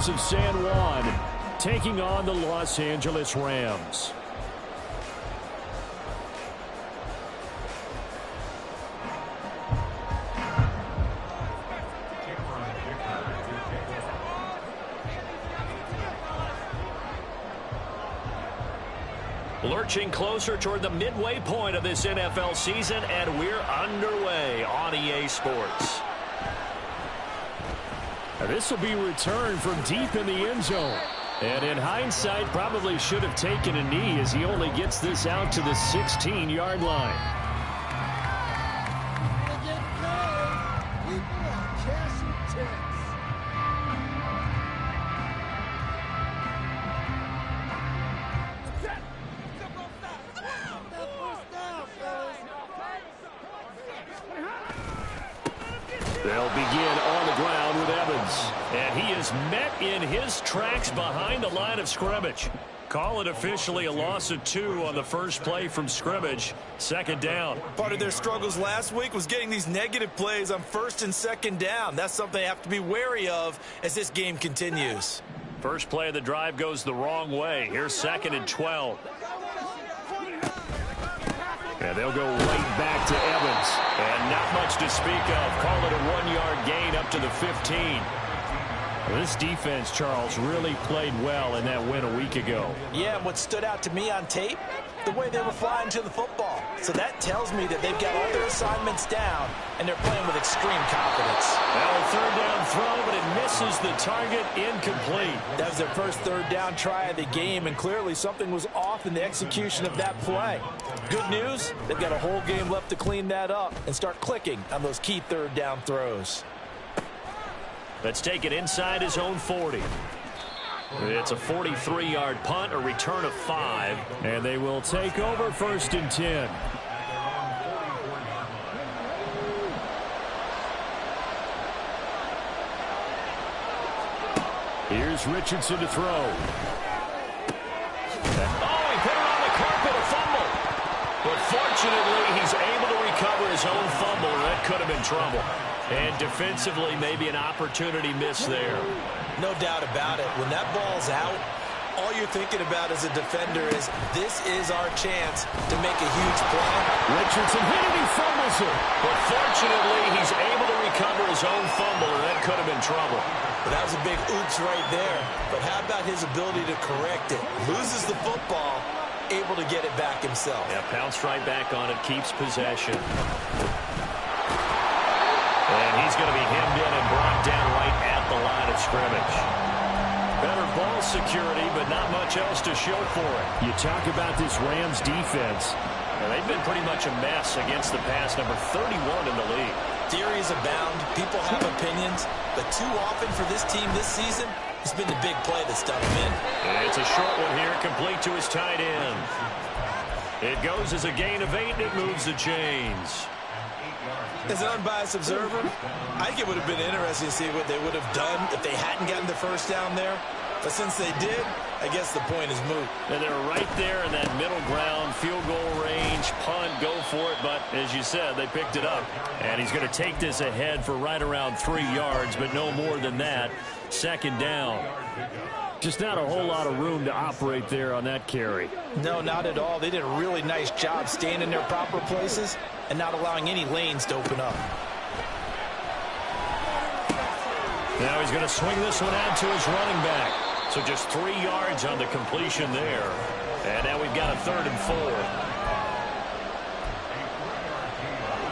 Rapids of San Juan taking on the Los Angeles Rams. Lurching closer toward the midway point of this NFL season, and we're underway on EA Sports. This will be returned from deep in the end zone. And in hindsight, probably should have taken a knee as he only gets this out to the 16-yard line. They'll begin on the ground with Evans. And he is met in his tracks behind the line of scrimmage. Call it officially a loss of 2 on the first play from scrimmage. Second down. Part of their struggles last week was getting these negative plays on first and second down. That's something they have to be wary of as this game continues. First play of the drive goes the wrong way. Here's 2nd and 12. And they'll go right back to Evans. And not much to speak of. Call it a 1-yard gain up to the 15. This defense, Charles, really played well in that win a week ago. Yeah, and what stood out to me on tape, the way they were flying to the football. So that tells me that they've got all their assignments down, and they're playing with extreme confidence. Now a third down throw, but it misses the target, incomplete. That was their first third down try of the game, and clearly something was off in the execution of that play. Good news, they've got a whole game left to clean that up and start clicking on those key third down throws. Let's take it inside his own 40. It's a 43-yard punt, a return of 5. And they will take over 1st and 10. Here's Richardson to throw. Oh, he put it on the carpet, a fumble. But fortunately, he's able to recover his own fumble, or that could have been trouble. And defensively, maybe an opportunity miss there. No doubt about it. When that ball's out, all you're thinking about as a defender is this is our chance to make a huge play. Richardson hit it, he fumbles it. But fortunately, he's able to recover his own fumble, or that could have been trouble. But that was a big oops right there. But how about his ability to correct it? Loses the football, able to get it back himself. Yeah, pounced right back on it, keeps possession. And he's going to be hemmed in and brought down right at the line of scrimmage. Better ball security, but not much else to show for it. You talk about this Rams defense. They've been pretty much a mess against the pass, number 31 in the league. Theories abound. People have opinions. But too often for this team this season, it's been the big play that's done them in. And it's a short one here, complete to his tight end. It goes as a gain of 8, and it moves the chains. As an unbiased observer, I think it would have been interesting to see what they would have done if they hadn't gotten the first down there. But since they did, I guess the point is moot. And they're right there in that middle ground, field goal range, punt, go for it. But as you said, they picked it up. And he's going to take this ahead for right around 3 yards, but no more than that. 2nd down. Just not a whole lot of room to operate there on that carry. No, not at all. They did a really nice job staying in their proper places and not allowing any lanes to open up. Now he's going to swing this one out to his running back. So just 3 yards on the completion there. And now we've got a 3rd and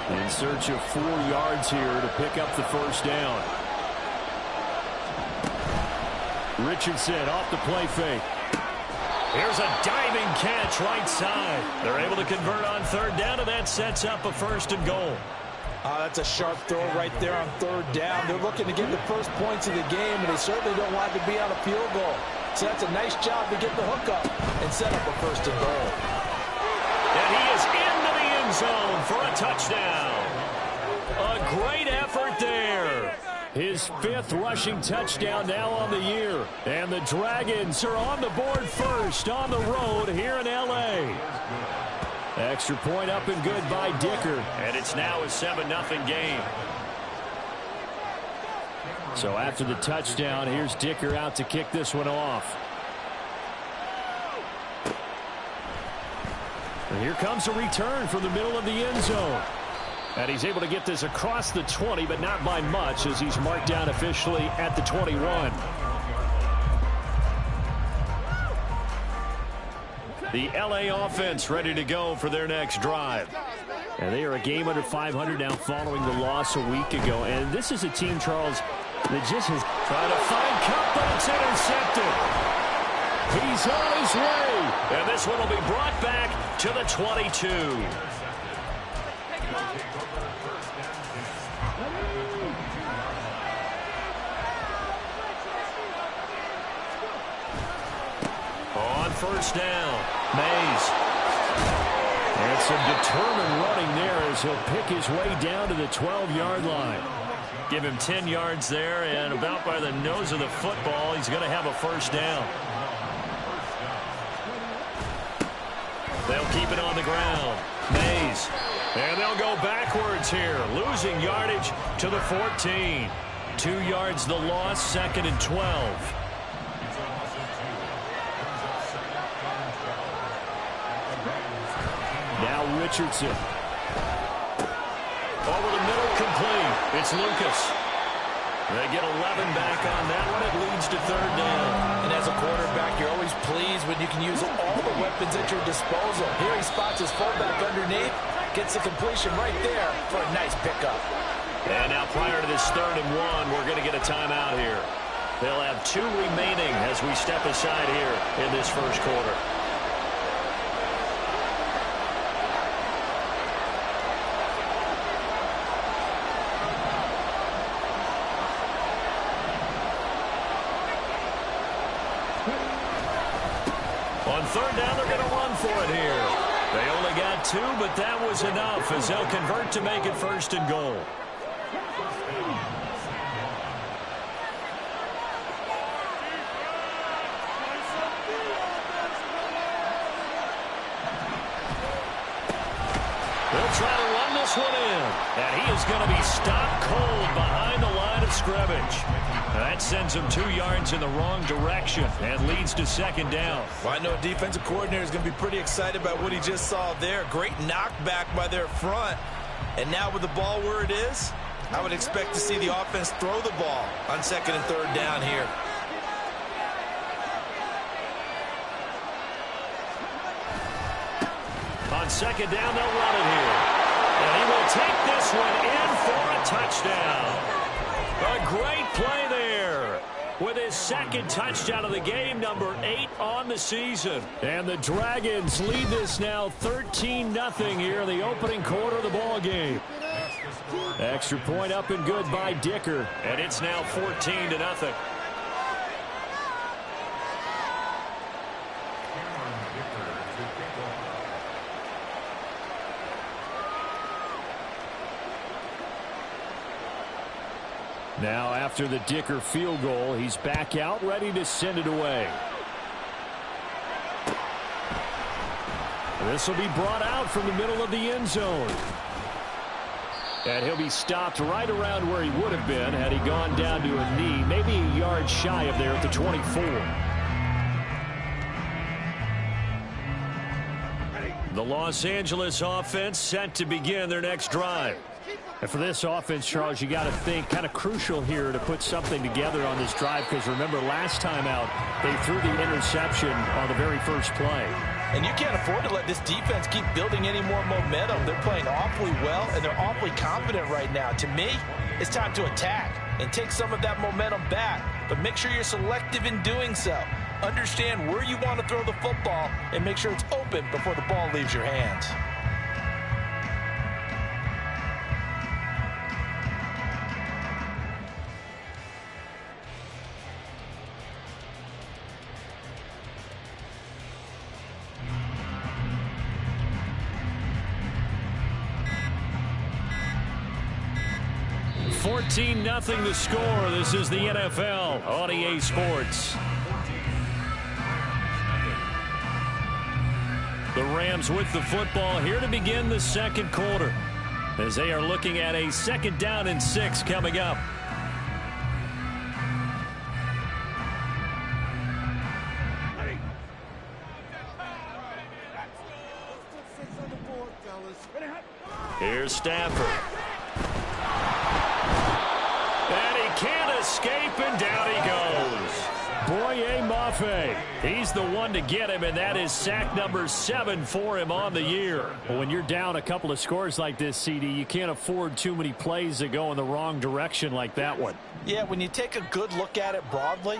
4. In search of 4 yards here to pick up the first down. Richardson off the play fake. Here's a diving catch right side. They're able to convert on 3rd down, and that sets up a 1st and goal. That's a sharp throw right there on 3rd down. They're looking to get the first points of the game, and they certainly don't want it to be on a field goal. So that's a nice job to get the hook up and set up a 1st and goal. And he is into the end zone for a touchdown. A great effort there. His 5th rushing touchdown now on the year. And the Dragons are on the board first on the road here in L.A. Extra point up and good by Dicker. And it's now a 7-0 game. So after the touchdown, here's Dicker out to kick this one off. And here comes a return from the middle of the end zone. And he's able to get this across the 20, but not by much, as he's marked down officially at the 21. The LA offense ready to go for their next drive. And they are a game under 500 now following the loss a week ago. And this is a team, Charles, that just has tried to find Cup, but it's intercepted. He's on his way. And this one will be brought back to the 22. On first down, Mays. And some determined running there as he'll pick his way down to the 12-yard line. Give him 10 yards there, and about by the nose of the football, he's going to have a first down. They'll keep it on the ground. Mays. And they'll go backwards here, losing yardage to the 14. 2 yards the loss, 2nd and 12. Now Richardson. Over the middle, complete. It's Lucas. They get 11 back on that one. It leads to 3rd down. And as a quarterback, you're always pleased when you can use all the weapons at your disposal. Here he spots his fullback underneath, gets the completion right there for a nice pickup. And now prior to this 3rd and 1, we're going to get a timeout here. They'll have 2 remaining as we step aside here in this first quarter. On 3rd down, they're going to run for it here. They only got 2, but that was enough as they'll convert to make it 1st and goal. They'll try to run this one in. And he is going to be stopped cold behind the line of scrimmage. That sends him 2 yards in the wrong direction and leads to 2nd down. Well, I know a defensive coordinator is going to be pretty excited about what he just saw there. Great knockback by their front. And now with the ball where it is, I would expect to see the offense throw the ball on 2nd and 3rd down here. On 2nd down, they'll run it here. And he will take this one in for a touchdown. A great play there with his 2nd touchdown of the game, number 8 on the season. And the Dragons lead this now 13-0 here in the opening quarter of the ball game. Extra point up and good by Dicker. And it's now 14-0. Now after the Dicker field goal, he's back out ready to send it away. This will be brought out from the middle of the end zone. And he'll be stopped right around where he would have been had he gone down to a knee, maybe a yard shy of there at the 24. The Los Angeles offense set to begin their next drive. And for this offense, Charles, you got to think kind of crucial here to put something together on this drive, because remember last time out they threw the interception on the very first play. And you can't afford to let this defense keep building any more momentum. They're playing awfully well, and they're awfully confident right now. To me, it's time to attack and take some of that momentum back, but make sure you're selective in doing so. Understand where you want to throw the football and make sure it's open before the ball leaves your hands. Nothing to score. This is the NFL on EA Sports. The Rams with the football here to begin the second quarter as they are looking at a 2nd down and 6 coming up. Here's Stafford. And he can't escape, and down he goes. Boye Mafe. He's the one to get him, and that is sack number 7 for him on the year. Well, when you're down a couple of scores like this, CD, you can't afford too many plays that go in the wrong direction like that one. Yeah, when you take a good look at it broadly,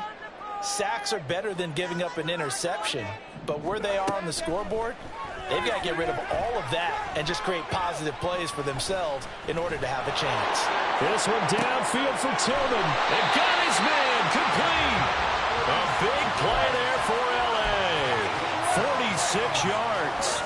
sacks are better than giving up an interception. But where they are on the scoreboard, they've got to get rid of all of that and just create positive plays for themselves in order to have a chance. This one downfield for Tillman. And got his man complete. A big play there for L.A. 46 yards.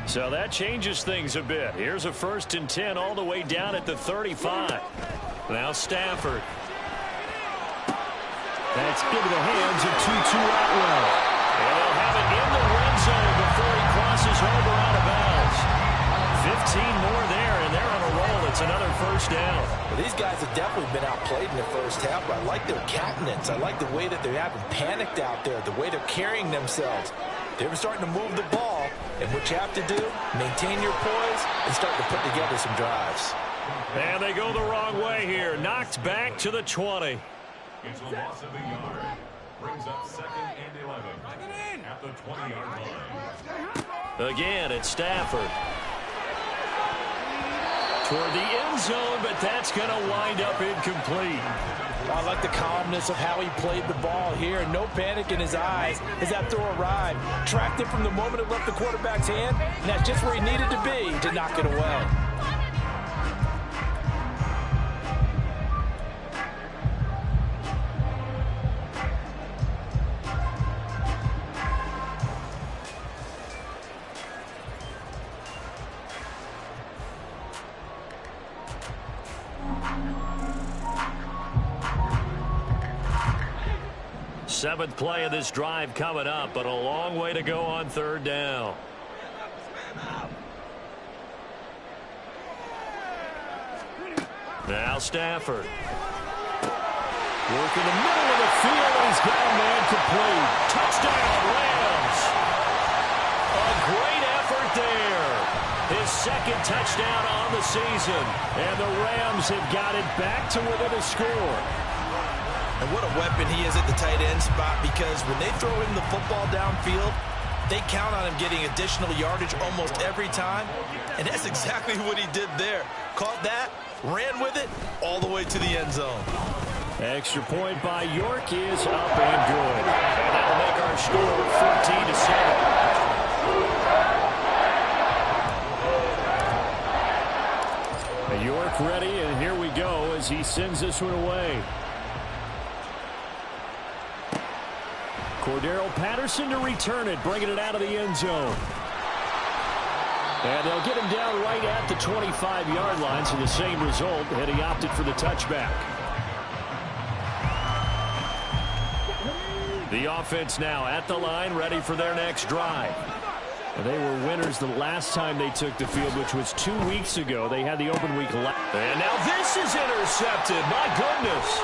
So that changes things a bit. Here's a 1st and 10 all the way down at the 35. Now Stafford. That's into the hands of Tutu Atwell. And they'll have it in the red zone before he crosses over out of bounds. 15 more there, and they're on a roll. It's another 1st down. Well, these guys have definitely been outplayed in the first half, but I like their countenance. I like the way that they haven't panicked out there, the way they're carrying themselves. They're starting to move the ball, and what you have to do, maintain your poise and start to put together some drives. And they go the wrong way here. Knocked back to the 20. It's a loss of a yard. Brings up 2nd and 11 at the 20-yard line. Again, it's Stafford. Toward the end zone, but that's going to wind up incomplete. I like the calmness of how he played the ball here. No panic in his eyes as that throw arrived. Tracked it from the moment it left the quarterback's hand, and that's just where he needed to be to knock it away. Seventh play of this drive coming up, but a long way to go on 3rd down. Now Stafford. Work in the middle of the field, and he's got a man complete. Touchdown, Rams. A great effort there. His 2nd touchdown on the season. And the Rams have got it back to within a score. And what a weapon he is at the tight end spot, because when they throw him the football downfield, they count on him getting additional yardage almost every time. And that's exactly what he did there. Caught that, ran with it, all the way to the end zone. Extra point by York is up and good. And that'll make our score 14-7. York ready, and here we go as he sends this one away. Cordero Patterson to return it, bringing it out of the end zone. And they'll get him down right at the 25-yard line, so the same result, and he opted for the touchback. The offense now at the line, ready for their next drive. They were winners the last time they took the field, which was 2 weeks ago. They had the open week last. And now this is intercepted. My goodness.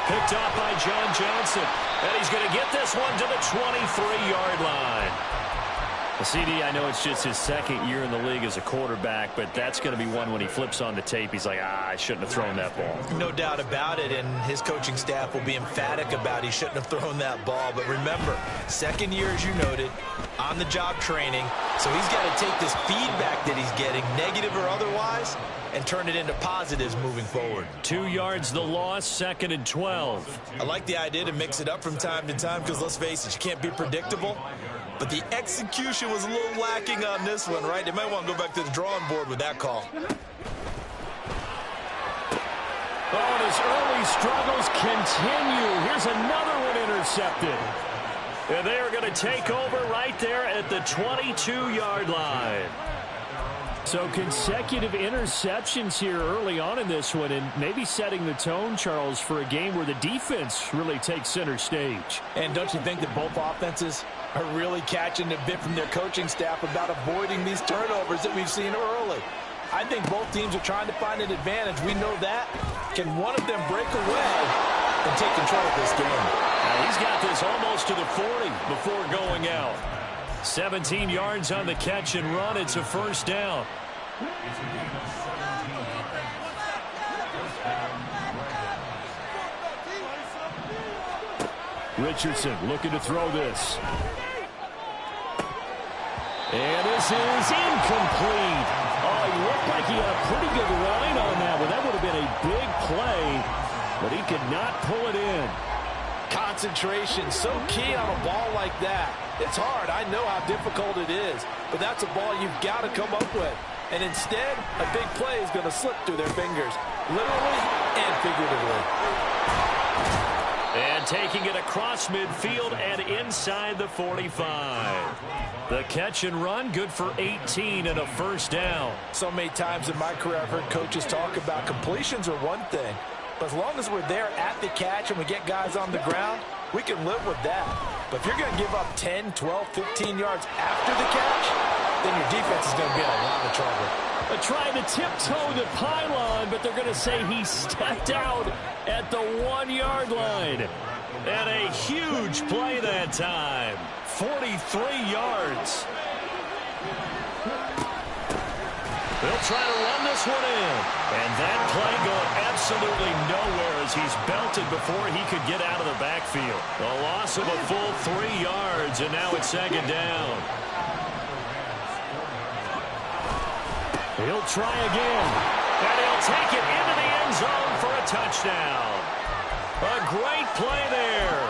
Picked off by John Johnson. And he's going to get this one to the 23-yard line. Well, CD, I know it's just his 2nd year in the league as a quarterback, but that's going to be one when he flips on the tape. He's like, I shouldn't have thrown that ball. No doubt about it, and his coaching staff will be emphatic about he shouldn't have thrown that ball. But remember, 2nd year, as you noted, on-the-job training. So he's got to take this feedback that he's getting, negative or otherwise, and turn it into positives moving forward. 2 yards the loss, 2nd and 12. I like the idea to mix it up from time to time because, let's face it, you can't be predictable. But the execution was a little lacking on this one, right? They might want to go back to the drawing board with that call. Oh, and his early struggles continue. Here's another one intercepted. And they are going to take over right there at the 22-yard line. So consecutive interceptions here early on in this one, and maybe setting the tone, Charles, for a game where the defense really takes center stage. And don't you think that both offenses are really catching a bit from their coaching staff about avoiding these turnovers that we've seen early? I think both teams are trying to find an advantage. We know that. Can one of them break away and take control of this game? Now he's got this almost to the 40 before going out. 17 yards on the catch and run. It's a first down. Richardson looking to throw this. And this is incomplete. Oh, he looked like he had a pretty good line on that one. That would have been a big play, but he could not pull it in. Concentration, so key on a ball like that. It's hard. I know how difficult it is, but that's a ball you've got to come up with. And instead, a big play is going to slip through their fingers, literally and figuratively. And taking it across midfield and inside the 45. The catch and run, good for 18 and a first down. So many times in my career, I've heard coaches talk about completions are one thing, but as long as we're there at the catch and we get guys on the ground, we can live with that. But if you're going to give up 10, 12, 15 yards after the catch, then your defense is going to be in a lot of trouble. They're trying to tiptoe the pylon, but they're going to say he stepped out at the 1-yard line. And a huge play that time. 43 yards. They'll try to run this one in. And that play going absolutely nowhere as he's belted before he could get out of the backfield. A loss of a full 3 yards, and now it's second down. He'll try again. And he'll take it into the end zone for a touchdown. A great play there.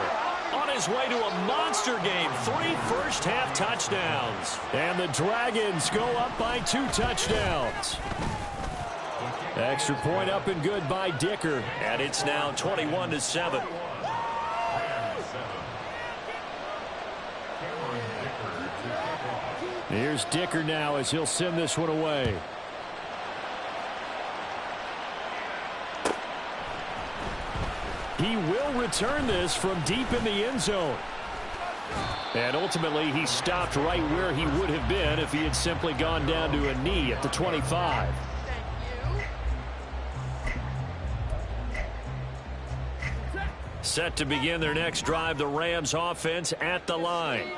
On his way to a monster game. 3 first-half touchdowns. And the Dragons go up by 2 touchdowns. Extra point up and good by Dicker. And it's now 21-7. Here's Dicker now as he'll send this one away. He will return this from deep in the end zone. And ultimately, he stopped right where he would have been if he had simply gone down to a knee at the 25. Set to begin their next drive, the Rams offense at the line.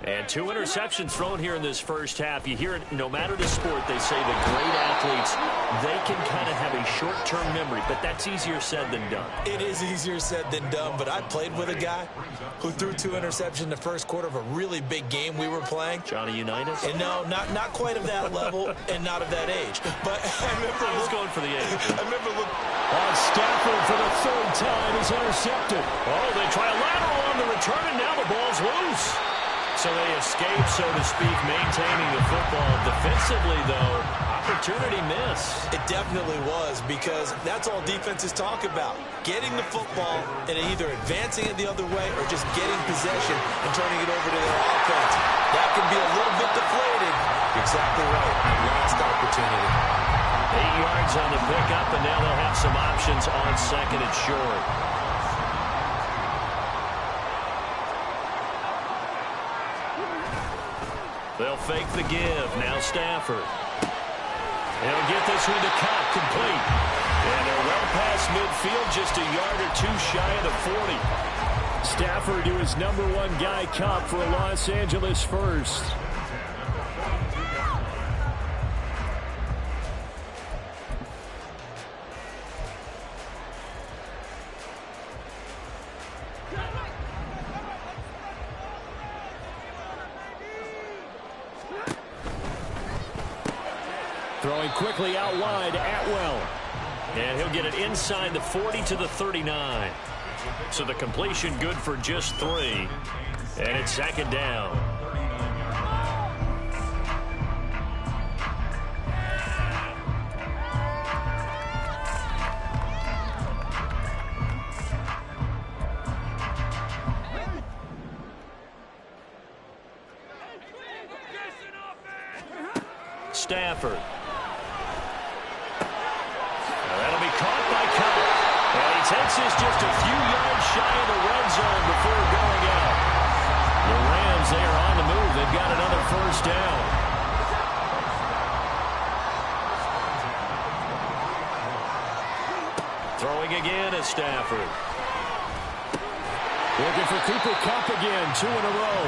And 2 interceptions thrown here in this first half. You hear it, no matter the sport, they say the great athletes, they can kind of have a short-term memory, but that's easier said than done. It is easier said than done, but I played with a guy who threw 2 interceptions in the first quarter of a really big game we were playing. Johnny Unitas? And no, not quite of that level and not of that age. But I remember I was going for the age. I remember Stafford for the 3rd time is intercepted. Oh, they try a lateral on the return, and now the ball's loose. So they escape, so to speak, maintaining the football. Defensively, though, opportunity miss. It definitely was, because that's all defenses talk about. Getting the football and either advancing it the other way or just getting possession and turning it over to their offense. That can be a little bit deflated. You're exactly right. Last opportunity. 8 yards on the pickup, and now they'll have some options on 2nd and short. They'll fake the give. Now Stafford. He'll get this one to Cobb, complete. And they're well past midfield, just a yard or 2 shy of the 40. Stafford to his #1 guy, Cobb, for a Los Angeles first. Throwing quickly out wide, Atwell. And he'll get it inside the 40 to the 39. So the completion good for just 3. And it's 2nd down. Stafford. That'll be caught by Cobb. And he takes this just a few yards shy of the red zone before going out. The Rams, they are on the move. They've got another first down. Stafford. Looking for Cooper Kupp again, 2 in a row.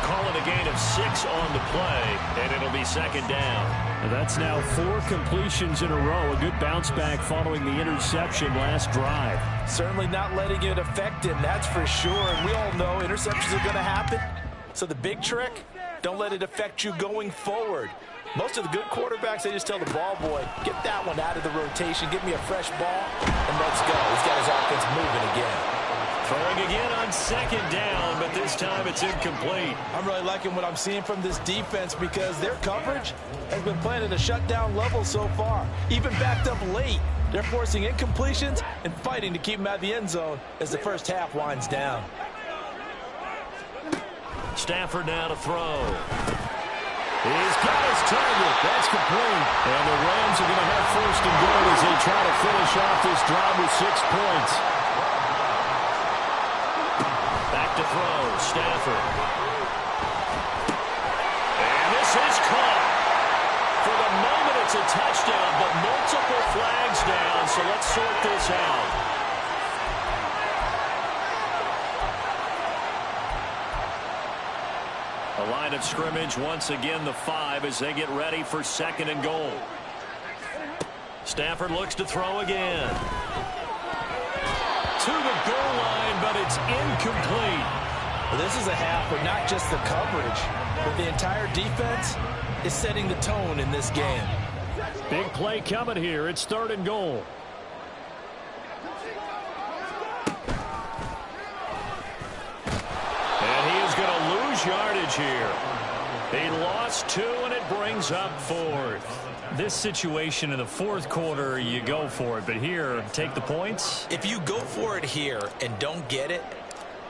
Calling a gain of 6 on the play, and it'll be second down. That's now 4 completions in a row. A good bounce back following the interception last drive. Certainly not letting it affect him, that's for sure. And we all know interceptions are going to happen. So the big trick, don't let it affect you going forward. Most of the good quarterbacks, they just tell the ball boy, get that one out of the rotation, give me a fresh ball, and let's go. He's got his offense moving again. Throwing again on second down, but this time it's incomplete. I'm really liking what I'm seeing from this defense because their coverage has been playing at a shutdown level so far. Even backed up late, they're forcing incompletions and fighting to keep them out of the end zone as the first half winds down. Stafford now to throw. He's got his target. That's complete. And the Rams are going to have first and goal as they try to finish off this drive with 6 points. Back to throw, Stafford. And this is caught. For the moment, it's a touchdown, but multiple flags down, so let's sort this out. A line of scrimmage, once again the 5 as they get ready for second and goal. Stafford looks to throw again. To the goal line, but it's incomplete. Well, this is a half where not just the coverage, but the entire defense is setting the tone in this game. Big play coming here. It's third and goal. And he is going to lose yardage here. He lost 2, and it brings up 4th. This situation in the 4th quarter, you go for it. But here, take the points. If you go for it here and don't get it,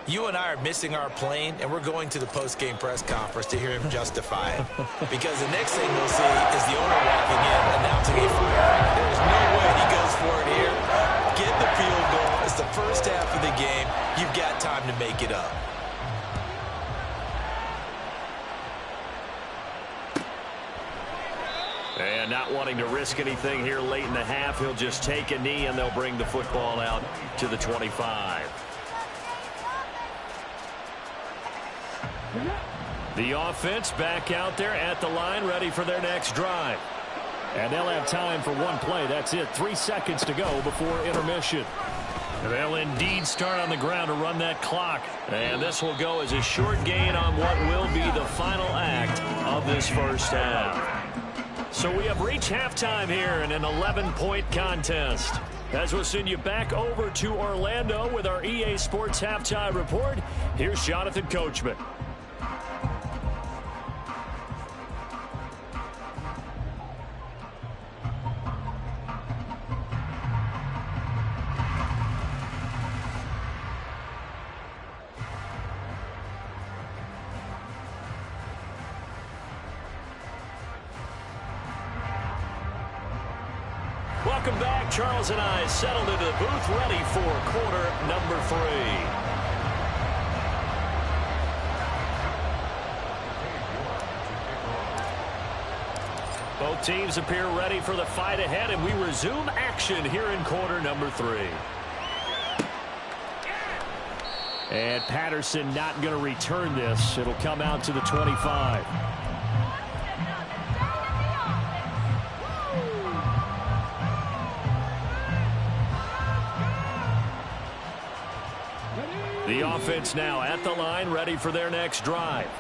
you and I are missing our plane, and we're going to the post-game press conference to hear him justify it. Because the next thing we'll see is the owner walking in announcing a firing. There's no way he goes for it here. Get the field goal. It's the first half of the game. You've got time to make it up. And not wanting to risk anything here late in the half, he'll just take a knee, and they'll bring the football out to the 25. The offense back out there at the line, ready for their next drive. And they'll have time for one play. That's it. 3 seconds to go before intermission. They'll indeed start on the ground to run that clock. And this will go as a short gain on what will be the final act of this first half. So we have reached halftime here in an 11-point contest. As we'll send you back over to Orlando with our EA Sports Halftime Report, here's Jonathan Coachman. Welcome back. Charles and I settled into the booth, ready for quarter number 3. Both teams appear ready for the fight ahead, and we resume action here in quarter number 3. And Patterson not going to return this. It'll come out to the 25. The offense now at the line, ready for their next drive.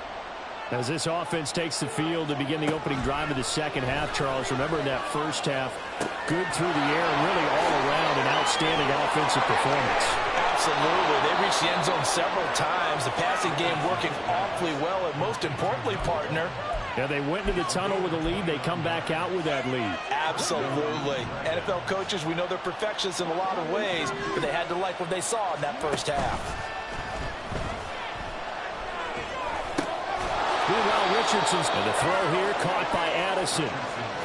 As this offense takes the field to begin the opening drive of the second half, Charles, remember in that first half, good through the air and really all around an outstanding offensive performance. Absolutely. They reached the end zone several times. The passing game working awfully well, and most importantly, partner, yeah, they went into the tunnel with a lead. They come back out with that lead. Absolutely. NFL coaches, we know they're perfectionists in a lot of ways, but they had to like what they saw in that first half. Meanwhile, Richardson's and the throw here caught by Addison.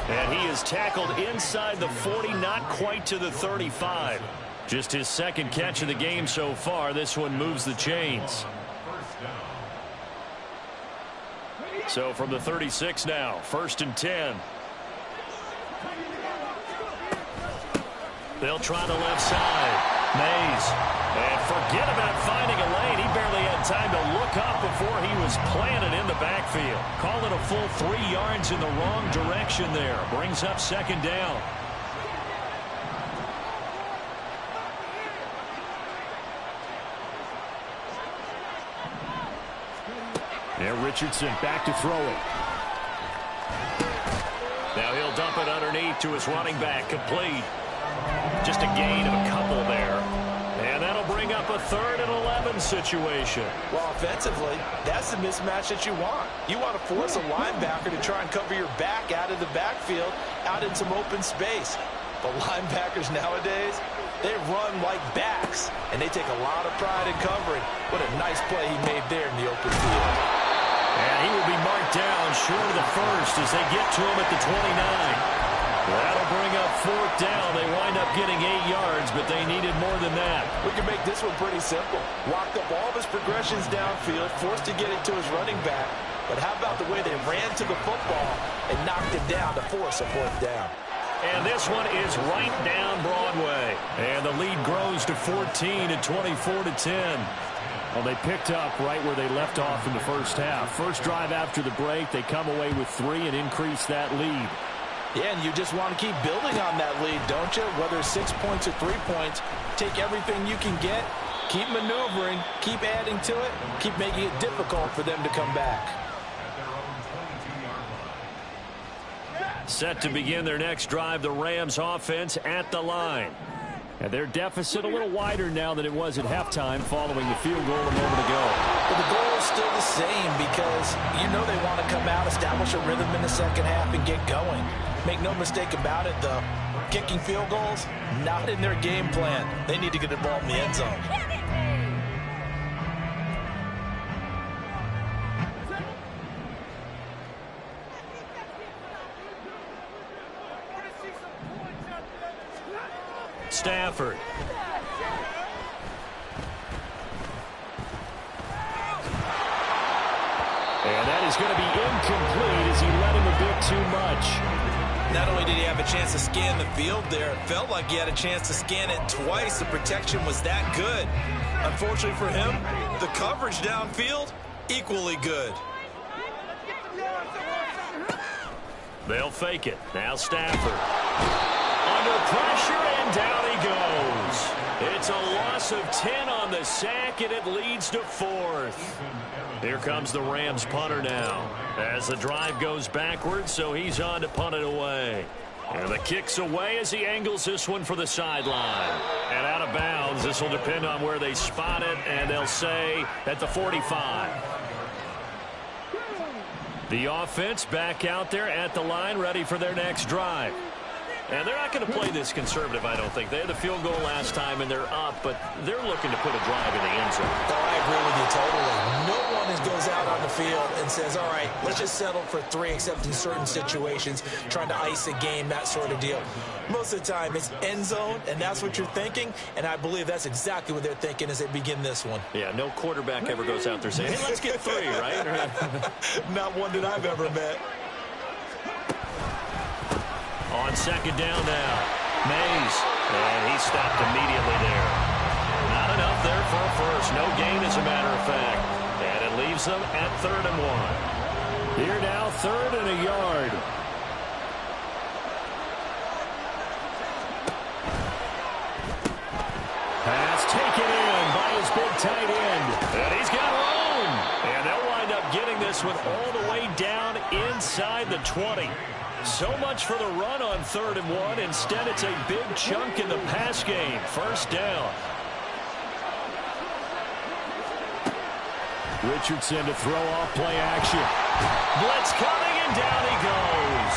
And he is tackled inside the 40, not quite to the 35. Just his second catch of the game so far. This one moves the chains. So from the 36 now, 1st and 10. They'll try the left side. Mays. And forget about finding a lane. He barely had time to look up before he was planted in the backfield. Call it a full 3 yards in the wrong direction there. Brings up second down. There, Richardson back to throw it. Now he'll dump it underneath to his running back. Complete. Just a gain of a couple there. And that'll bring up a 3rd and 11 situation. Well, offensively, that's the mismatch that you want. You want to force a linebacker to try and cover your back out of the backfield, out in some open space. But linebackers nowadays, they run like backs, and they take a lot of pride in covering. What a nice play he made there in the open field. And he will be marked down short of the first as they get to him at the 29. That'll bring up 4th down. They wind up getting 8 yards, but they needed more than that. We can make this one pretty simple. Locked up all of his progressions downfield, forced to get it to his running back. But how about the way they ran to the football and knocked him down to force a 4th down? And this one is right down Broadway. And the lead grows to 14 at 24-10. Well, they picked up right where they left off in the first half. First drive after the break, they come away with 3 and increase that lead. Yeah, and you just want to keep building on that lead, don't you? Whether it's 6 points or 3 points, take everything you can get, keep maneuvering, keep adding to it, keep making it difficult for them to come back. Set to begin their next drive, the Rams offense at the line. And their deficit a little wider now than it was at halftime following the field goal a moment ago. But the goal is still the same because you know they want to come out, establish a rhythm in the second half, and get going. Make no mistake about it, though. Kicking field goals, not in their game plan. They need to get the ball in the end zone. Stafford. And that is going to be incomplete as he led him a bit too much. Not only did he have a chance to scan the field there, it felt like he had a chance to scan it twice. The protection was that good. Unfortunately for him, the coverage downfield, equally good. They'll fake it. Now Stafford. Under pressure, and down he goes. It's a loss of 10 on the sack, and it leads to 4th. Here comes the Rams punter now as the drive goes backwards, so he's on to punt it away. And the kick's away as he angles this one for the sideline. And out of bounds, this will depend on where they spot it, and they'll say at the 45. The offense back out there at the line, ready for their next drive. And they're not going to play this conservative, I don't think. They had the field goal last time, and they're up, but they're looking to put a drive in the end zone. Oh, I agree with you totally. No one goes out on the field and says, all right, let's just settle for 3, except in certain situations, trying to ice a game, that sort of deal. Most of the time, it's end zone, and that's what you're thinking, and I believe that's exactly what they're thinking as they begin this one. Yeah, no quarterback ever goes out there saying, hey, let's get 3, right? Not one that I've ever met. On second down now, Mays, and he stopped immediately there. Not enough there for a first. No gain, as a matter of fact. And it leaves them at 3rd and 1. Here now, 3rd and a yard. Pass taken in by his big tight end. And he's got room. And they'll wind up getting this one all the way down inside the 20. So much for the run on 3rd and 1. Instead, it's a big chunk in the pass game. First down. Richardson to throw off play action. Blitz coming, and down he goes.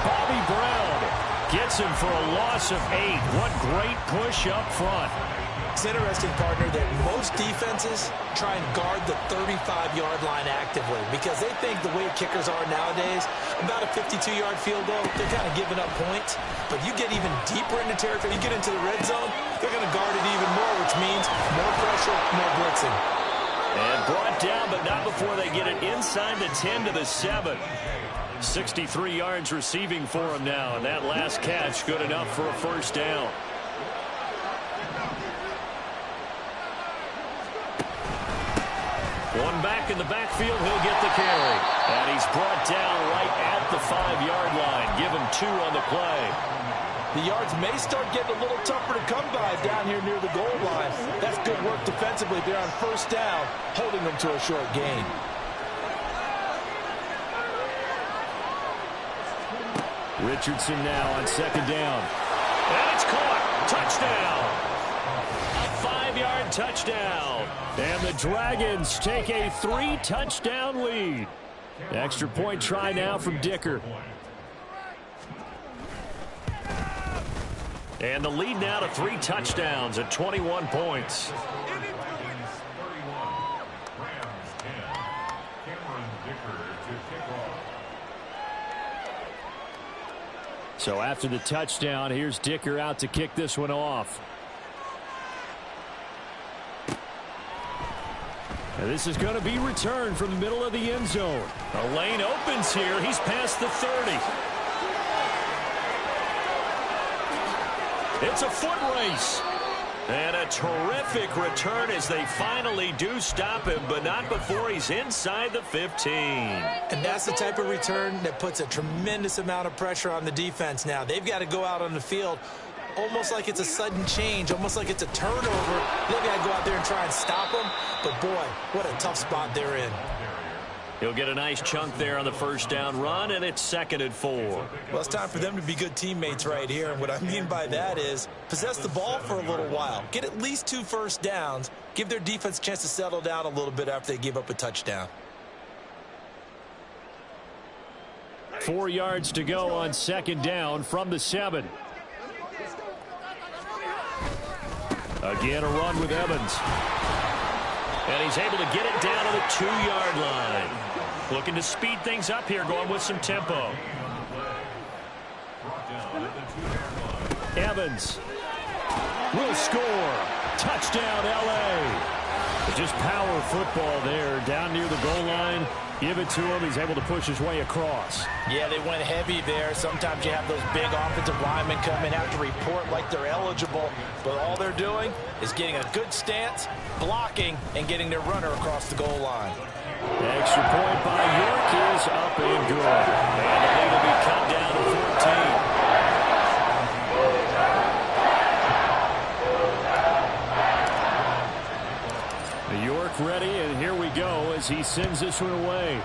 Bobby Brown gets him for a loss of 8. What great push up front. It's interesting, partner, that most defenses try and guard the 35-yard line actively because they think the way kickers are nowadays, about a 52-yard field goal, they're kind of giving up points. But you get even deeper into territory, you get into the red zone, they're going to guard it even more, which means more pressure, more blitzing. And brought down, but not before they get it inside the 10 to the 7. 63 yards receiving for him now, and that last catch good enough for a first down. One back in the backfield, he'll get the carry. And he's brought down right at the 5-yard line. Give him 2 on the play. The yards may start getting a little tougher to come by down here near the goal line. That's good work defensively there on first down, holding them to a short gain. Richardson now on second down. And it's caught. Touchdown. A 5-yard touchdown. And the Dragons take a 3-touchdown lead. Extra point try now from Dicker. And the lead now to 3 touchdowns at 21 points. So after the touchdown, here's Dicker out to kick this one off. And this is going to be returned from the middle of the end zone. A lane opens here. He's past the 30. It's a foot race. And a terrific return as they finally do stop him, but not before he's inside the 15. And that's the type of return that puts a tremendous amount of pressure on the defense now. They've got to go out on the field almost like it's a sudden change, almost like it's a turnover. They've got to go out there and try and stop them. But, boy, what a tough spot they're in. He'll get a nice chunk there on the first down run, and it's 2nd and 4. Well, it's time for them to be good teammates right here. And what I mean by that is possess the ball for a little while. Get at least 2 first downs. Give their defense a chance to settle down a little bit after they give up a touchdown. 4 yards to go on second down from the 7. Again, a run with Evans. And he's able to get it down to the 2-yard line. Looking to speed things up here, going with some tempo. Evans will score. Touchdown, L.A. Just power football there down near the goal line. Give it to him. He's able to push his way across. Yeah, they went heavy there. Sometimes you have those big offensive linemen come in, have to report like they're eligible. But all they're doing is getting a good stance, blocking, and getting their runner across the goal line. Extra point by York is up and good. And the lead will be cut down to 14. York ready, and here we go as he sends this one away.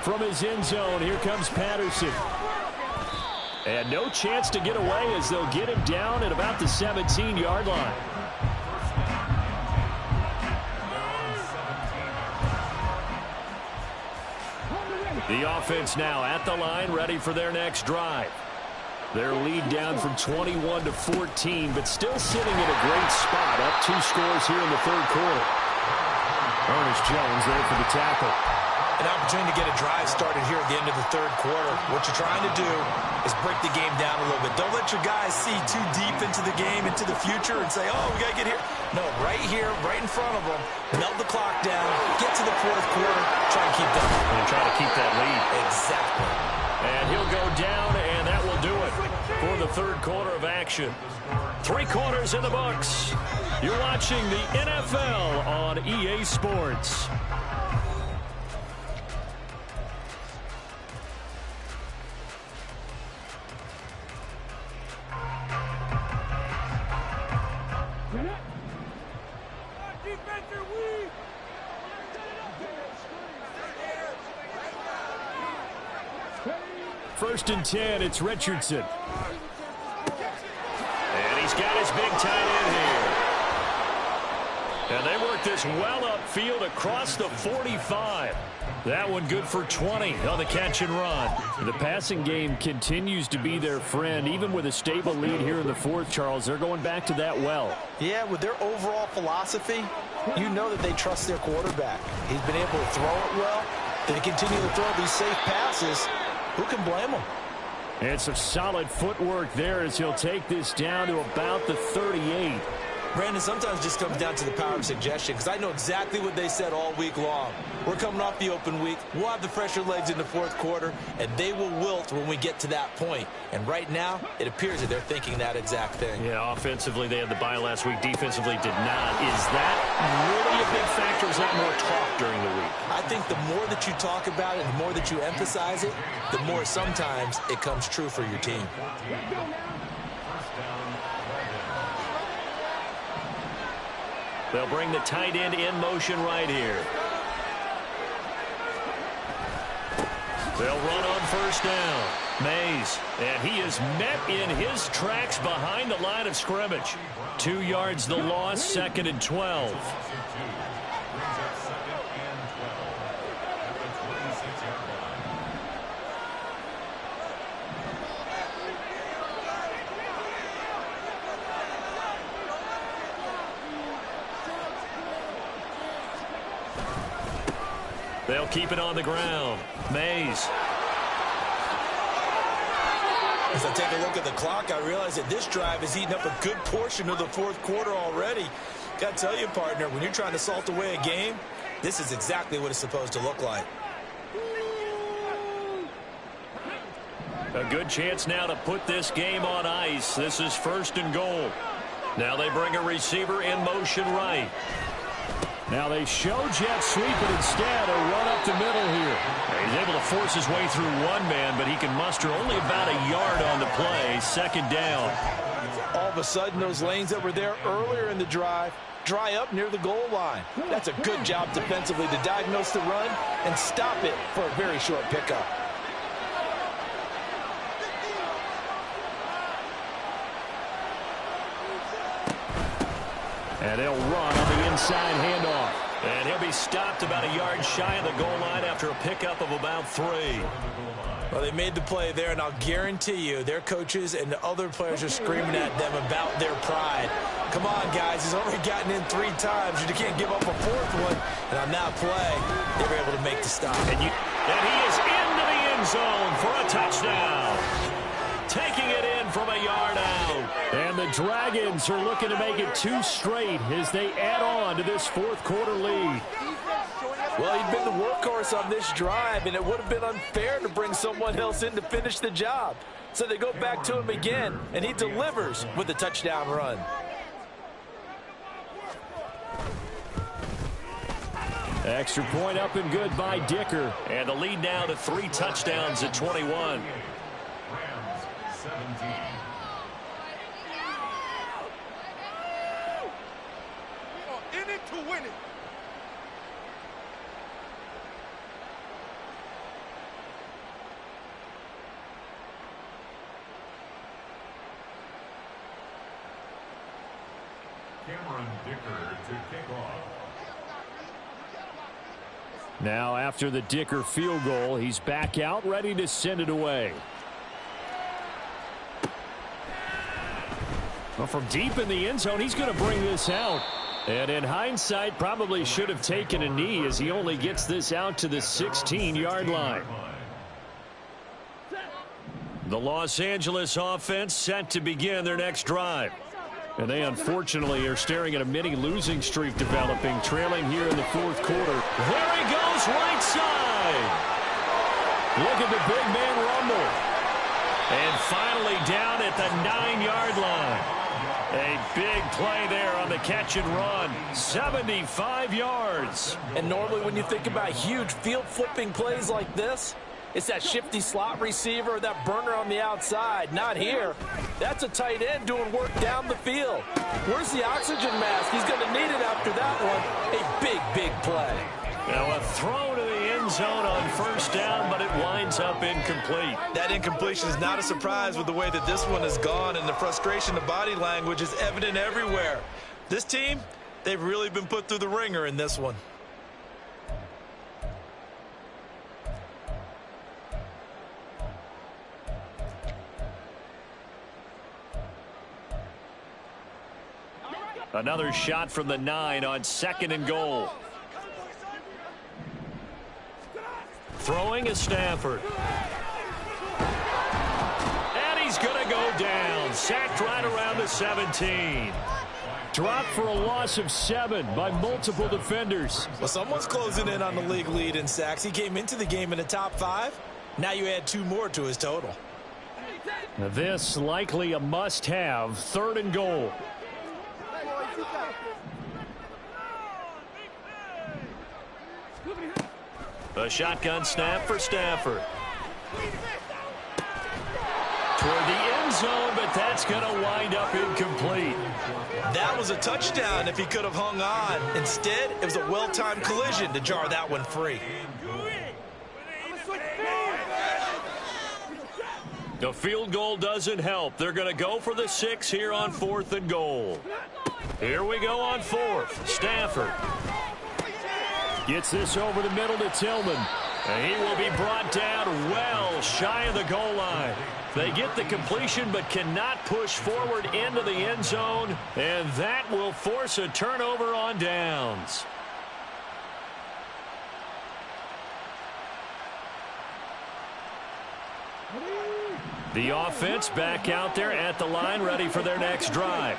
From his end zone, here comes Patterson. And no chance to get away as they'll get him down at about the 17-yard line. The offense now at the line, ready for their next drive. Their lead down from 21 to 14, but still sitting in a great spot, up 2 scores here in the 3rd quarter. Ernest Jones there for the tackle. An opportunity to get a drive started here at the end of the 3rd quarter. What you're trying to do is break the game down a little bit. Don't let your guys see too deep into the game, into the future, and say, oh, we got to get here. No, right here, right in front of them, melt the clock down, get to the 4th quarter, try and keep that. And try to keep that lead. Exactly. And he'll go down, and that will do it for the 3rd quarter of action. 3 quarters in the books. You're watching the NFL on EA Sports. First and 10, it's Richardson. And he's got his big tight end here. And they work this well upfield across the 45. That one good for 20 on the catch and run. The passing game continues to be their friend. Even with a stable lead here in the 4th, Charles, they're going back to that well. Yeah, with their overall philosophy, you know that they trust their quarterback. He's been able to throw it well. They continue to throw these safe passes. Who can blame him? And some solid footwork there as he'll take this down to about the 38. Brandon, sometimes it just comes down to the power of suggestion, because I know exactly what they said all week long. We're coming off the open week. We'll have the fresher legs in the fourth quarter, and they will wilt when we get to that point. And right now, it appears that they're thinking that exact thing. Yeah, offensively, they had the bye last week. Defensively, did not. Is that really a big factor? Is that more talk during the week? I think the more that you talk about it, the more that you emphasize it, the more sometimes it comes true for your team. They'll bring the tight end in motion right here. They'll run on first down. Mays, and he is met in his tracks behind the line of scrimmage. 2 yards the loss, 2nd and 12. They'll keep it on the ground. Mays. As I take a look at the clock, I realize that this drive has eaten up a good portion of the fourth quarter already. Got to tell you, partner, when you're trying to salt away a game, this is exactly what it's supposed to look like. A good chance now to put this game on ice. This is 1st and goal. Now they bring a receiver in motion right. Now they show jet sweep, but instead a run up the middle here. He's able to force his way through one man, but he can muster only about a yard on the play. 2nd down. All of a sudden, those lanes that were there earlier in the drive dry up near the goal line. That's a good job defensively to diagnose the run and stop it for a very short pickup. And they'll run on the inside handoff. And he'll be stopped about a yard shy of the goal line after a pickup of about 3. Well, they made the play there, and I'll guarantee you their coaches and the other players are screaming at them about their pride. Come on, guys. He's already gotten in 3 times. You can't give up a 4th one. And on that play, they were able to make the stop. And he is into the end zone for a touchdown. Taking it in from a yard out. And the Dragons are looking to make it 2 straight as they add on to this fourth quarter lead. Well, he'd been the workhorse on this drive, and it would have been unfair to bring someone else in to finish the job. So they go back to him again, and he delivers with a touchdown run. Extra point up and good by Dicker. And the lead now to 3 touchdowns at 21. Rams 17. In it to win it. Cameron Dicker to kick off. Now after the Dicker field goal, he's back out ready to send it away. Well, from deep in the end zone, he's going to bring this out. And in hindsight, probably should have taken a knee as he only gets this out to the 16-yard line. The Los Angeles offense set to begin their next drive. And they unfortunately are staring at a mini losing streak developing, trailing here in the fourth quarter. There he goes, right side. Look at the big man rumble. And finally down at the 9-yard line. A big play there on the catch and run. 75 yards. And normally when you think about huge field flipping plays like this, it's that shifty slot receiver or that burner on the outside. Not here. That's a tight end doing work down the field. Where's the oxygen mask? He's going to need it after that one. A big, big play. Now a throw to the end zone on first down, but it winds up incomplete. That incompletion is not a surprise with the way that this one has gone, and the frustration, the body language is evident everywhere. This team, they've really been put through the ringer in this one. Another shot from the 9 on 2nd and goal. Throwing is Stafford. And he's going to go down. Sacked right around the 17. Dropped for a loss of 7 by multiple defenders. Well, someone's closing in on the league lead in sacks. He came into the game in the top 5. Now you add 2 more to his total. Now this likely a must-have. 3rd and goal. A shotgun snap for Stafford. Toward the end zone, but that's going to wind up incomplete. That was a touchdown if he could have hung on. Instead, it was a well-timed collision to jar that one free. The field goal doesn't help. They're going to go for the 6 here on 4th and goal. Here we go on 4th. Stafford. Gets this over the middle to Tillman. And he will be brought down well shy of the goal line. They get the completion but cannot push forward into the end zone. And that will force a turnover on downs. The offense back out there at the line, ready for their next drive.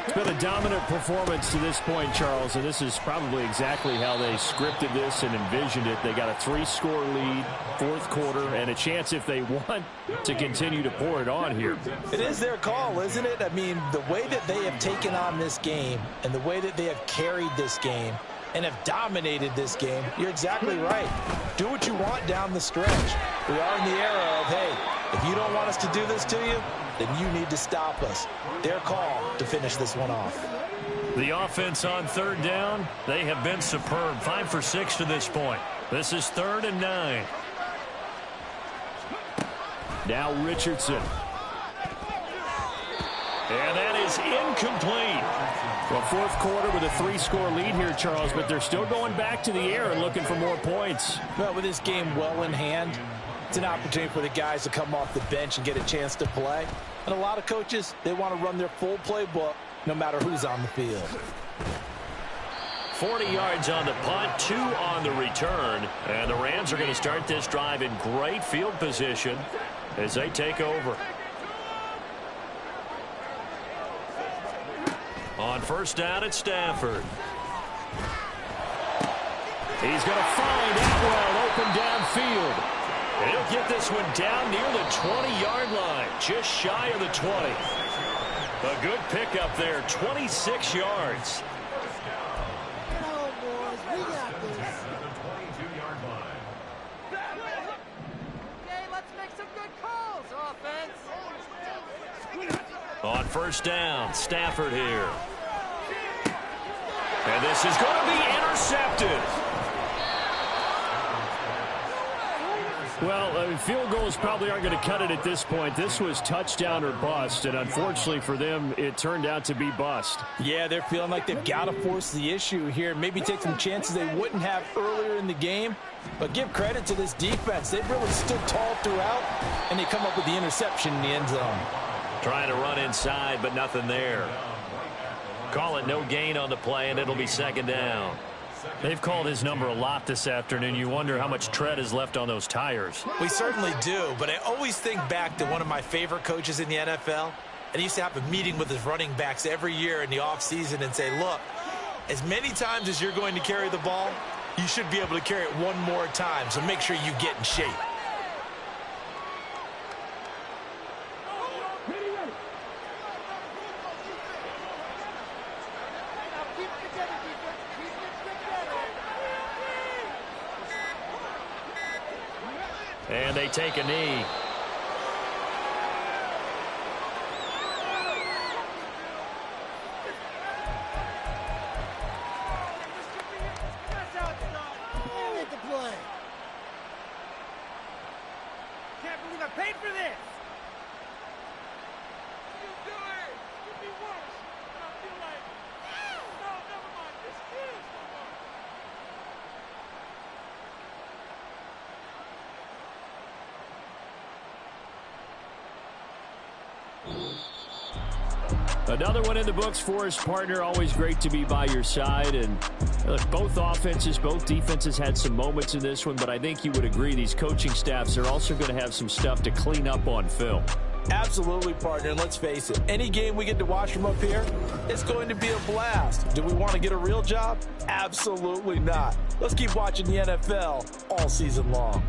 It's been a dominant performance to this point, Charles, and this is probably exactly how they scripted this and envisioned it. They got a 3-score lead, 4th quarter, and a chance, if they want, to continue to pour it on here. It is their call, isn't it? I mean, the way that they have taken on this game and the way that they have carried this game and have dominated this game, you're exactly right. Do what you want down the stretch. We are in the era of, hey, if you don't want us to do this to you, then you need to stop us. Their call to finish this one off. The offense on 3rd down, they have been superb. 5 for 6 to this point. This is 3rd and 9. Now Richardson. And that is incomplete. Well, 4th quarter with a 3-score lead here, Charles, but they're still going back to the air and looking for more points. Well, with this game well in hand, it's an opportunity for the guys to come off the bench and get a chance to play. And a lot of coaches, they want to run their full playbook no matter who's on the field. 40 yards on the punt, 2 on the return. And the Rams are going to start this drive in great field position as they take over. On 1st down at Stafford. He's going to find Atwell open downfield. And he'll get this one down near the 20-yard line, just shy of the 20. A good pickup there, 26 yards. Okay, let's make some good calls, offense. On 1st down, Stafford here. And this is going to be intercepted. Well, field goals probably aren't going to cut it at this point. This was touchdown or bust, and unfortunately for them, it turned out to be bust. Yeah, they're feeling like they've got to force the issue here, maybe take some chances they wouldn't have earlier in the game. But give credit to this defense. They've really stood tall throughout, and they come up with the interception in the end zone. Trying to run inside, but nothing there. Call it no gain on the play, and it'll be 2nd down. They've called his number a lot this afternoon. You wonder how much tread is left on those tires. We certainly do, but I always think back to one of my favorite coaches in the NFL. And he used to have a meeting with his running backs every year in the offseason and say, look, as many times as you're going to carry the ball, you should be able to carry it one more time, so make sure you get in shape. And they take a knee. Can't believe I paid for this. You do it. It could be worse. And I feel like, no, never mind. This is the worst. Another one in the books for his partner. Always great to be by your side. And look, both offenses, both defenses had some moments in this one, but I think you would agree these coaching staffs are also going to have some stuff to clean up on film. Absolutely, partner. And let's face it, any game we get to watch from up here, it's going to be a blast. Do we want to get a real job? Absolutely not. Let's keep watching the NFL all season long.